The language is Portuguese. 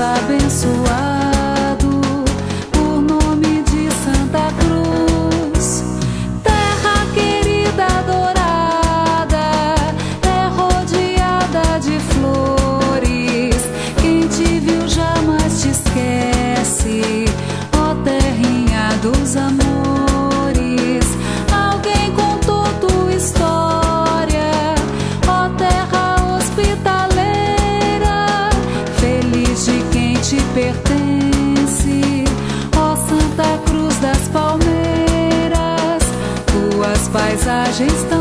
abençoado por nome de Santa Cruz. Terra querida, adorada, é rodeada de flores. Quem te viu jamais te esquece, ó terrinha dos amores. Alguém contou tua história, ó terra hospitaleira, feliz de quem te pertence, ó Santa Cruz das Palmeiras. Tuas paisagens tão